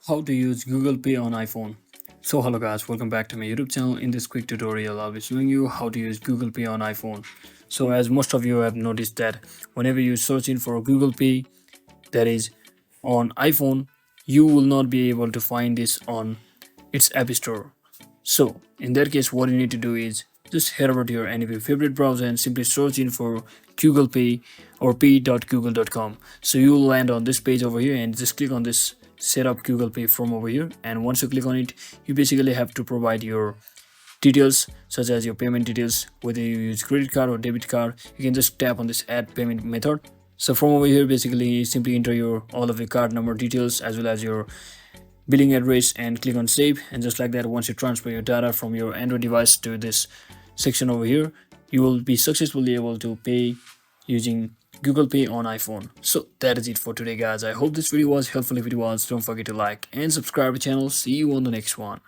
How to use Google Pay on iPhone. So hello guys, welcome back to my YouTube channel. In this quick tutorial I'll be showing you how to use Google Pay on iPhone. So as most of you have noticed that whenever you search in for Google Pay, that is on iPhone, you will not be able to find this on its app store. So in that case, what you need to do is just head over to your any of your favorite browser and simply search in for Google Pay or pay.google.com. So you will land on this page over here and just click on this set up Google Pay from over here. And once you click on it, you basically have to provide your details such as your payment details, whether you use credit card or debit card. You can just tap on this add payment method. So from over here, basically simply enter your all of your card number details as well as your billing address and click on save. And just like that, once you transfer your data from your Android device to this section over here, you will be successfully able to pay using Google Pay on iPhone. So that is it for today guys. I hope this video was helpful. If it was, don't forget to like and subscribe to the channel. See you on the next one.